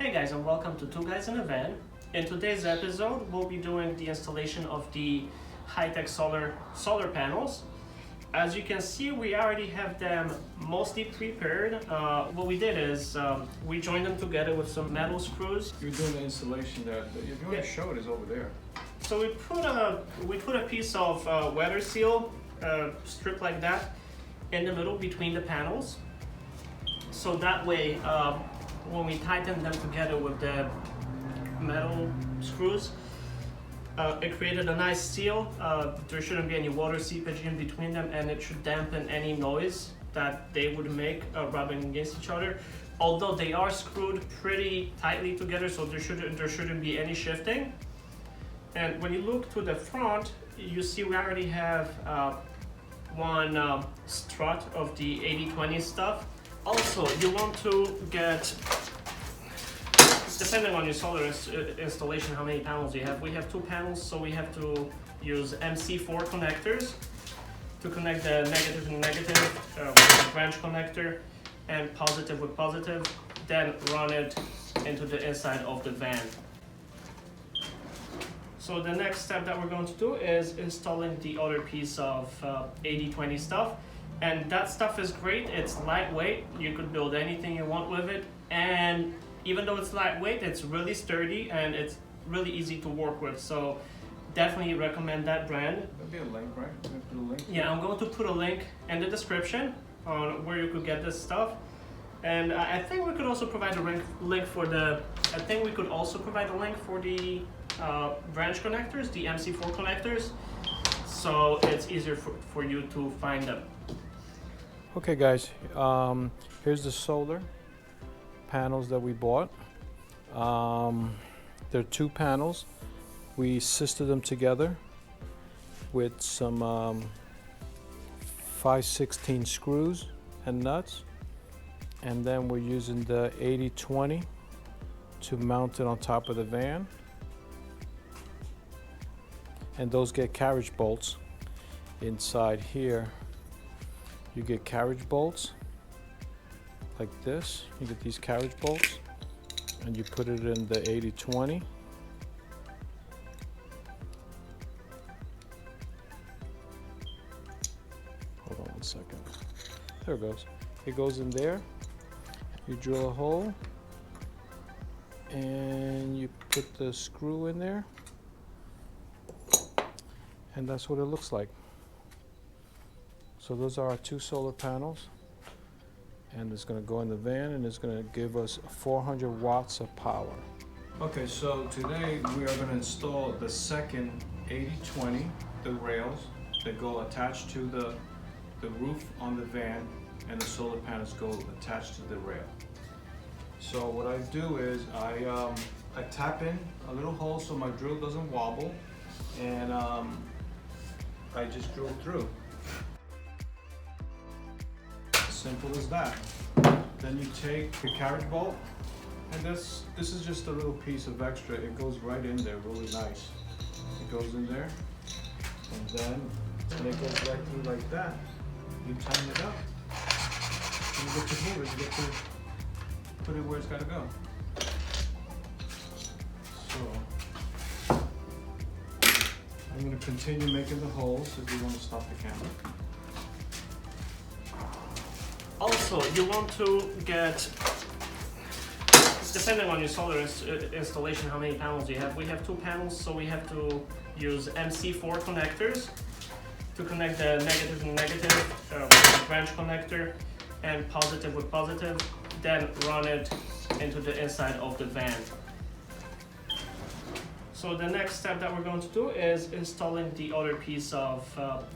Hey guys, and welcome to Two Guys in a Van. In today's episode, we'll be doing the installation of the Hightec solar panels. As you can see, we already have them mostly prepared. What we did is we joined them together with some metal screws. You're doing the installation there. If you want to show it, is over there. So we put a piece of weather seal strip like that in the middle between the panels. So that way, when we tighten them together with the metal screws, it created a nice seal. There shouldn't be any water seepage in between them, and it should dampen any noise that they would make rubbing against each other. Although they are screwed pretty tightly together, so there shouldn't be any shifting. And when you look to the front, you see we already have one strut of the 80/20 stuff. Also, you want to get, depending on your solar installation, how many panels you have. We have 2 panels, so we have to use MC4 connectors to connect the negative and negative with a branch connector, and positive with positive, then run it into the inside of the van. So the next step that we're going to do is installing the other piece of 80/20 stuff. And that stuff is great. It's lightweight. You could build anything you want with it. And even though it's lightweight, it's really sturdy and it's really easy to work with. So definitely recommend that brand. There'll be a link, right? Put a link. Yeah, I'm going to put a link in the description on where you could get this stuff. And I think we could also provide a link for the. I think we could also provide a link for the branch connectors, the MC4 connectors, so it's easier for you to find them. Okay guys, here's the solar panels that we bought. There are 2 panels. We sisted them together with some 5/16 screws and nuts, and then we're using the 80/20 to mount it on top of the van. And those get carriage bolts. Inside here you get carriage bolts like this. You get these carriage bolts and you put it in the 80/20. Hold on one second. There it goes. It goes in there. You drill a hole and you put the screw in there, and that's what it looks like. So those are our 2 solar panels, and it's going to go in the van, and it's going to give us 400 watts of power. Okay, so today we are going to install the second 80/20, the rails that go attached to the roof on the van, and the solar panels go attached to the rail. So what I do is I tap in a little hole so my drill doesn't wobble, and I just drill through. Simple as that. Then you take the carriage bolt, and this is just a little piece of extra. It goes right in there, really nice. It goes in there, and then when it goes right through like that, you tighten it up. And you get to move it. You get to put it where it's got to go. So I'm going to continue making the holes if you want to stop the camera. Also, you want to get, depending on your solar installation, how many panels you have. We have 2 panels, so we have to use MC4 connectors to connect the negative and negative with a branch connector, and positive with positive, then run it into the inside of the van. So the next step that we're going to do is installing the other piece of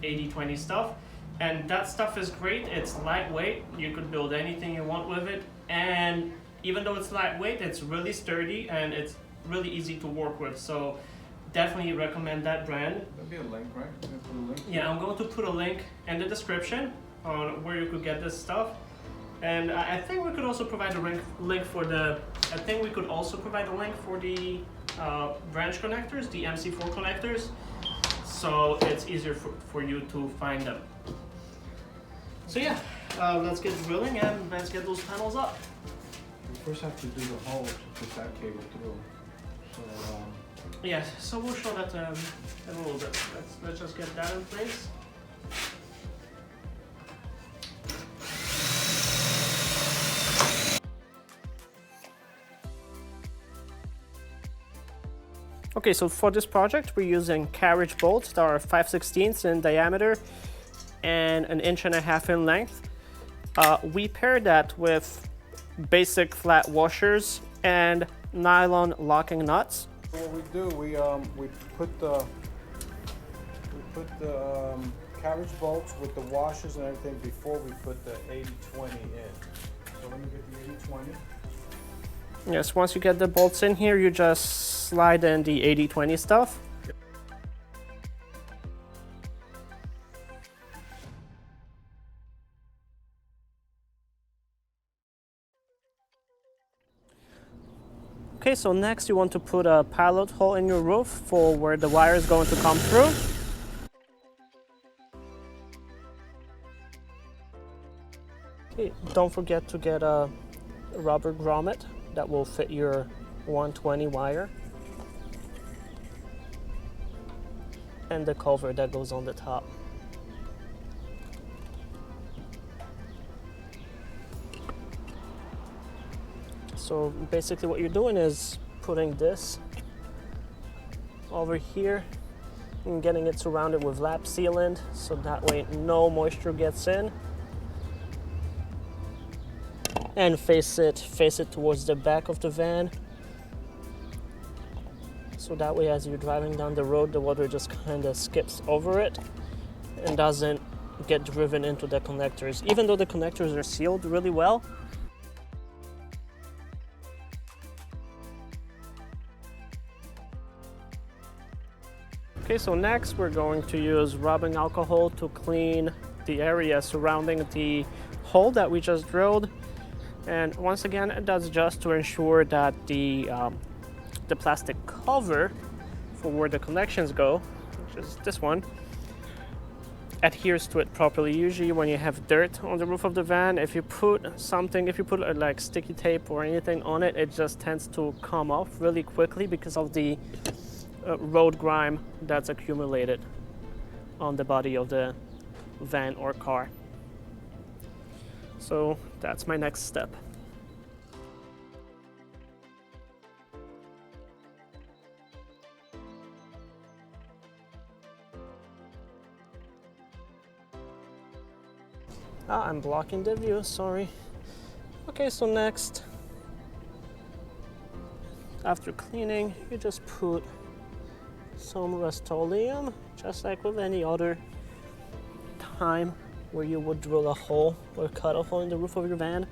80/20 stuff. And that stuff is great. It's lightweight. You could build anything you want with it. And even though it's lightweight, it's really sturdy and it's really easy to work with. So definitely recommend that brand. There'll be a link, right? Put a link. Yeah, I'm going to put a link in the description on where you could get this stuff. And I think we could also provide a link for the. I think we could also provide a link for the branch connectors, the MC4 connectors, so it's easier for you to find them. So yeah, let's get drilling and let's get those panels up. first have to do the hole to put that cable through. So, Yes, so we'll show that in a little bit. Let's just get that in place. Okay, so for this project, we're using carriage bolts that are 5/16 in diameter and 1.5 inches in length. We pair that with basic flat washers and nylon locking nuts. what we do, we put the carriage bolts with the washers and everything before we put the 80/20 in. So let me get the 80/20. Yes, once you get the bolts in here, you just slide in the 80/20 stuff. Okay, so next you want to put a pilot hole in your roof for where the wire is going to come through. Okay, don't forget to get a rubber grommet that will fit your 120 wire and the cover that goes on the top. So basically what you're doing is putting this over here and getting it surrounded with lap sealant so that way no moisture gets in. And face it towards the back of the van. So that way as you're driving down the road, the water just kind of skips over it and doesn't get driven into the connectors. Even though the connectors are sealed really well, okay, so next we're going to use rubbing alcohol to clean the area surrounding the hole that we just drilled. And once again, that's just to ensure that the plastic cover for where the connections go, which is this one, adheres to it properly. Usually when you have dirt on the roof of the van, if you put like sticky tape or anything on it, it just tends to come off really quickly because of the road grime that's accumulated on the body of the van or car. So that's my next step. I'm blocking the view, sorry. Okay, so next, after cleaning, you just put some Rust-Oleum, just like with any other time where you would drill a hole or cut a hole in the roof of your van.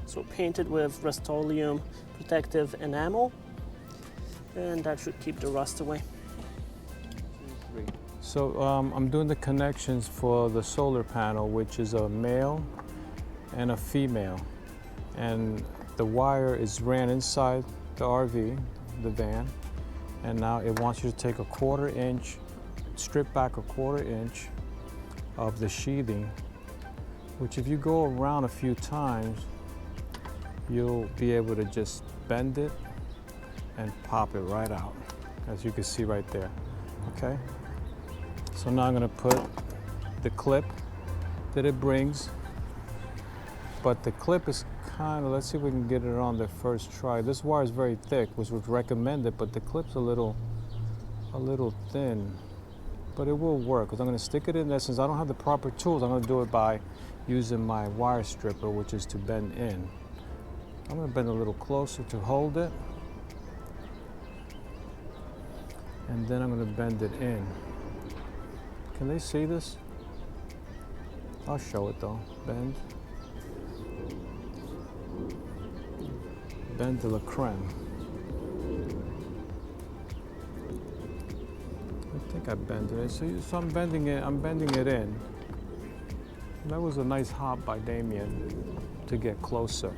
So paint it with Rust-Oleum protective enamel, and that should keep the rust away. So I'm doing the connections for the solar panel, which is a male and a female. And the wire is ran inside the RV, the van. And now it wants you to take a 1/4 inch, strip back a 1/4 inch of the sheathing, which if you go around a few times, you'll be able to just bend it and pop it right out, as you can see right there, okay? So now I'm gonna put the clip that it brings, but the clip is let's see if we can get it on the first try. This wire is very thick, which was recommended, but the clip's a little thin, but it will work because I'm gonna stick it in there. Since I don't have the proper tools, I'm gonna do it by using my wire stripper, which is to bend in. I'm gonna bend a little closer to hold it, and then I'm gonna bend it in. Can they see this? I'll show it though. Bend to la creme. I think I bent it. So I'm bending it in. That was a nice hop by Damien to get closer.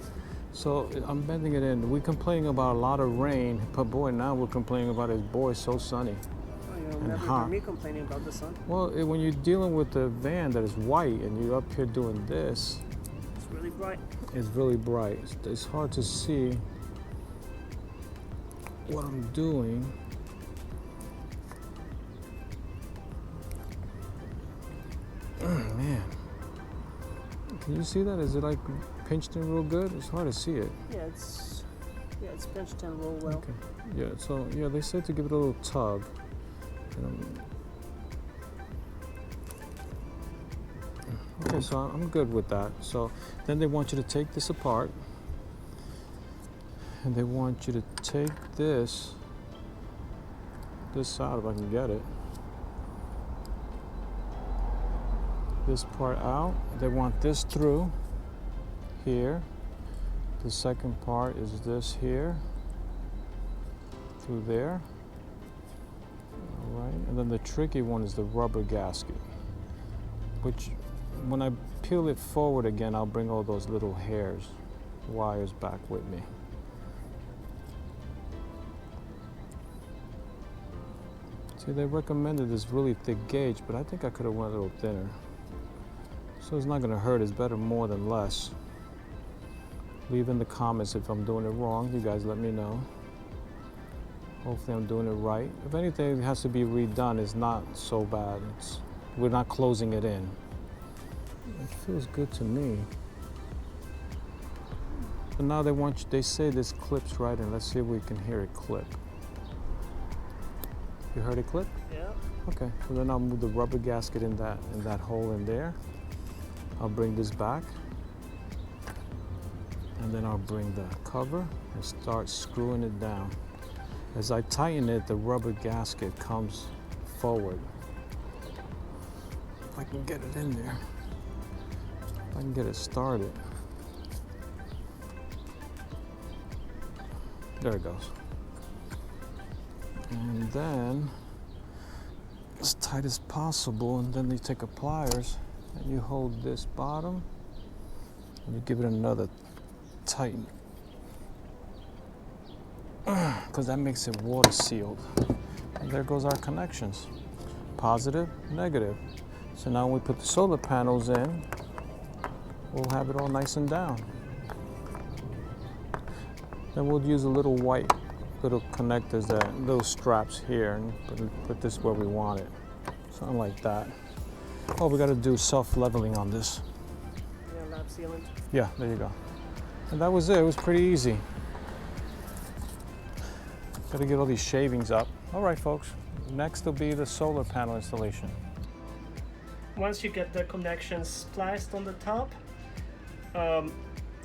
So I'm bending it in. We complain about a lot of rain, but boy, now we're complaining about it's so sunny. I know. and never hot. hear me complaining about the sun. Well, when you're dealing with a van that is white and you're up here doing this, It's really bright. it's really bright. It's hard to see what I'm doing. Oh, man. Can you see that? Is it like pinched in real good? It's hard to see it. Yeah, it's pinched in real well. Okay. Yeah, so yeah, they said to give it a little tug. Okay, so I'm good with that. So then they want you to take this apart, and they want you to take this out if I can get it. This part out. They want this through here. The second part is this here through there. All right, and then the tricky one is the rubber gasket, which when I peel it forward again, I'll bring all those little wires back with me. See, they recommended this really thick gauge, but I think I could have went a little thinner. So it's not gonna hurt, it's better more than less. Leave in the comments if I'm doing it wrong, you guys let me know. Hopefully I'm doing it right. If anything has to be redone, it's not so bad. We're not closing it in. It feels good to me. But now they say this clips right in. Let's see if we can hear it clip. You heard it clip? Yeah. Okay, so then I'll move the rubber gasket in that hole in there. I'll bring this back. And then I'll bring the cover and start screwing it down. As I tighten it, the rubber gasket comes forward. If I can get it in there. If I can get it started. There it goes. And then, as tight as possible, and then you take a pliers and you hold this bottom and you give it another tighten. Because that makes it water sealed. And there goes our connections. Positive, negative. So now when we put the solar panels in, we'll have it all nice and down. Then we'll use a little white little connectors, little straps here, and put this where we want it. Something like that. All we gotta do is self-leveling on this. Yeah, lap sealant. Yeah, there you go. And that was it. It was pretty easy. Gotta get all these shavings up. All right, folks. Next will be the solar panel installation. Once you get the connections spliced on the top,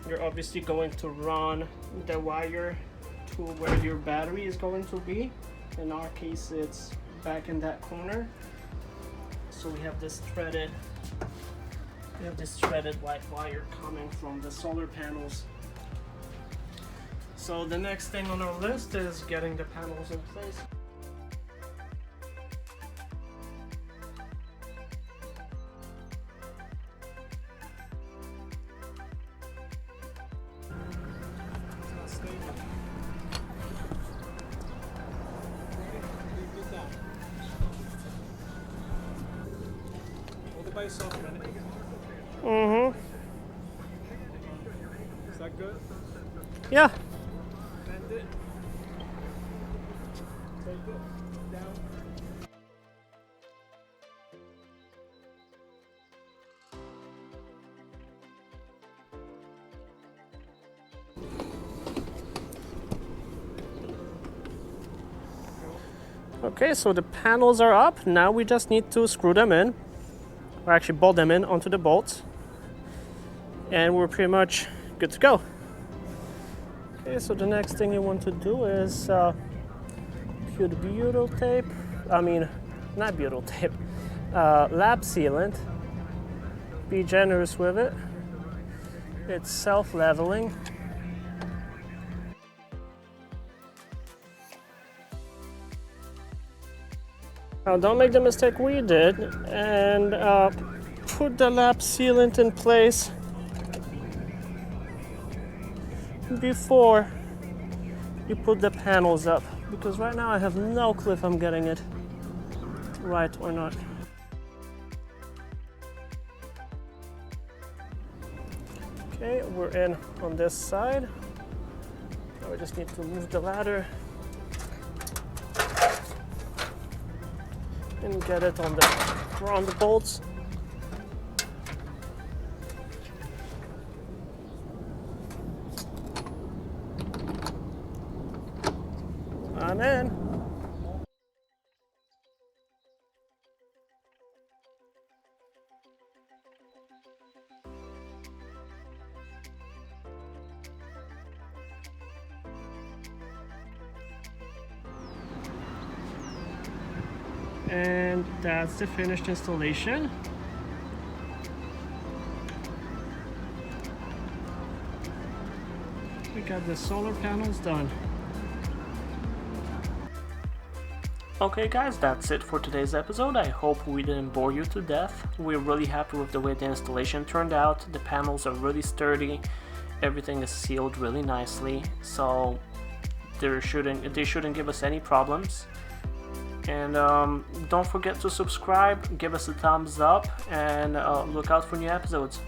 you're obviously going to run the wire to where your battery is going to be. In our case, it's back in that corner. So we have this threaded white wire coming from the solar panels. So the next thing on our list is getting the panels in place. Hold it by yourself a minute. Mm-hmm. Is that good? Yeah. Bend it. Take it down. Okay, so the panels are up. Now we just need to screw them in, or actually bolt them in onto the bolts, and we're pretty much good to go. Okay, so the next thing you want to do is put butyl tape, not butyl tape, lap sealant. Be generous with it. It's self-leveling. Now don't make the mistake we did and put the lap sealant in place before you put the panels up, because right now I have no clue if I'm getting it. right or not. Okay, we're in on this side. Now we just need to move the ladder and get it on the bolts. I'm in. And that's the finished installation. We got the solar panels done. Okay guys, that's it for today's episode. I hope we didn't bore you to death. We're really happy with the way the installation turned out. The panels are really sturdy. Everything is sealed really nicely, so they shouldn't give us any problems. And don't forget to subscribe, give us a thumbs up, and look out for new episodes.